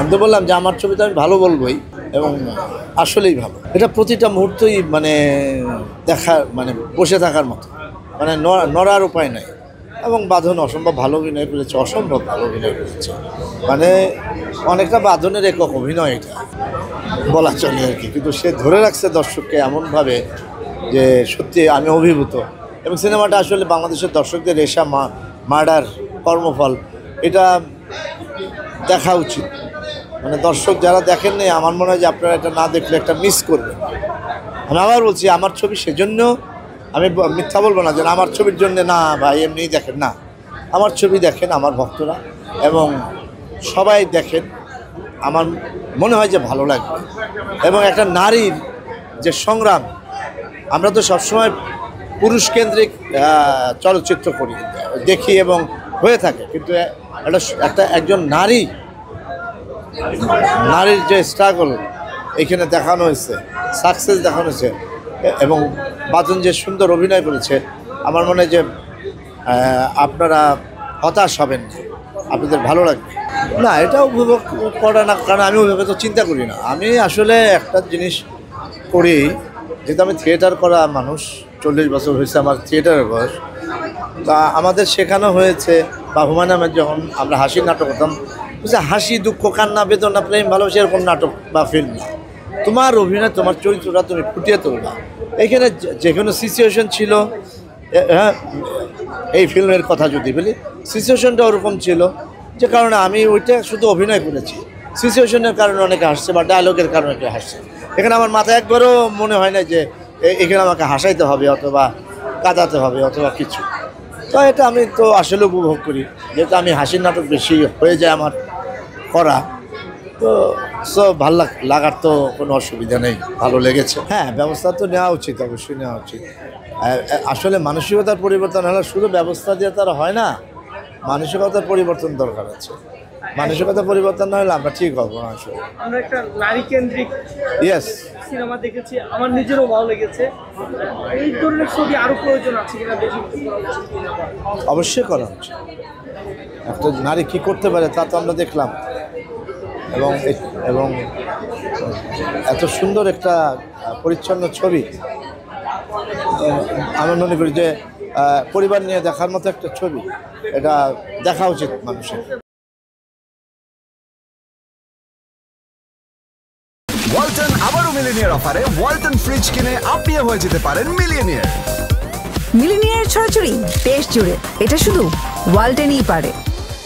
আমি তো বললাম যে আমার ছবিটা আমি ভালো বলবোই, এবং আসলেই ভালো। এটা প্রতিটা মুহূর্তই মানে দেখার মানে বসে থাকার মতো, মানে নড়ার উপায় নাই। এবং বাঁধন অসম্ভব ভালো অভিনয় করেছে, অসম্ভব ভালো অভিনয় করেছে, মানে অনেকটা বাঁধনের একক অভিনয় এটা বলা চলে আর কি। কিন্তু সে ধরে রাখছে দর্শককে এমনভাবে যে সত্যি আমি অভিভূত। এবং সিনেমাটা আসলে বাংলাদেশের দর্শকদের রেশা মার্ডার কর্মফল, এটা দেখা উচিত। মানে দর্শক যারা দেখেননি, আমার মনে হয় যে আপনারা এটা না দেখলে একটা মিস করবেন। আমি আবার বলছি, আমার ছবি সেজন্য, আমি মিথ্যা বলবো না যে আমার ছবির জন্য না ভাই এমনিই দেখেন, না, আমার ছবি দেখেন আমার ভক্তরা, এবং সবাই দেখেন, আমার মনে হয় যে ভালো লাগবে। এবং একটা নারীর যে সংগ্রাম, আমরা তো সবসময় পুরুষকেন্দ্রিক চলচ্চিত্র করি, দেখি এবং হয়ে থাকে, কিন্তু একজন নারীর যে স্ট্রাগল এখানে দেখানো হয়েছে, সাকসেস দেখানো হয়েছে, এবং বাঁধন যে সুন্দর অভিনয় করেছে, আমার মনে হয় যে আপনারা হতাশ হবেন না, আপনাদের ভালো লাগবে। না, এটা উপভোগ করা না, কারণ আমি ওইভাবে তো চিন্তা করি না। আমি আসলে একটা জিনিস করি, যেহেতু আমি থিয়েটার করা মানুষ, 40 বছর হয়েছে আমার থিয়েটারের বয়স, তা আমাদের শেখানো হয়েছে, বা হুমায়ুন আহমেদ যখন আমরা হাসির নাটক করতাম, বুঝছে হাসি, দুঃখ, কান্না, বেদনা, প্রেম, ভালোবাসা এরকম নাটক বা ফিল্ম না, তোমার অভিনয়, তোমার চরিত্রটা তুমি ফুটিয়ে তুলবা। এখানে যে কোনো সিচুয়েশন ছিল, হ্যাঁ, এই ফিল্মের কথা যদি বলি, সিচুয়েশনটা ওরকম ছিল, যে কারণে আমি ওইটা শুধু অভিনয় করেছি। সিচুয়েশনের কারণে অনেকে হাসছে, বা ডায়লগের কারণে অনেকে হাসছে। এখানে আমার মাথায় একবারও মনে হয় না যে এখানে আমাকে হাসাইতে হবে, অথবা কাঁদাতে হবে, অথবা কিছু। তো এটা আমি তো আসলে উপভোগ করি, যেহেতু আমি হাসির নাটক বেশি হয়ে যায় আমার করা, তো ভালো লাগার তো কোনো অসুবিধা নেই, ভালো লেগেছে। হ্যাঁ, ব্যবস্থা তো নেওয়া উচিত, অবশ্যই নেওয়া উচিত। আসলে মানসিকতার পরিবর্তন হলে শুধু ব্যবস্থা দিয়ে তার হয় না, মানসিকতার পরিবর্তন দরকার আছে। মানসিকতা পরিবর্তন না হলে আমরা ঠিক হবো না। আসলে আমরা একটা নারী কেন্দ্রিক সিনেমা দেখেছি, আমার নিজেরও ভালো লেগেছে। এই ধরনের ছবি আরো প্রয়োজন আছে কিনা, বেশি অবশ্যই করা উচিত। একটা নারী কী করতে পারে তা তো আমরা দেখলাম, এবং এত সুন্দর একটা পরিচ্ছন্ন ছবি, আমি মনে করি যে পরিবার নিয়ে দেখার মতো একটা ছবি, এটা দেখা উচিত মানুষের। ওয়ালটন আবারও মিলিনিয়ার অফারে ওয়ালটন ফ্রিজ কিনে আপনিও হয়ে যেতে পারেন মিলিয়নিয়ার। মিলিনিয়ার ছড়াছড়ি দেশ জুড়ে, এটা শুধু ওয়ালটনই পারে।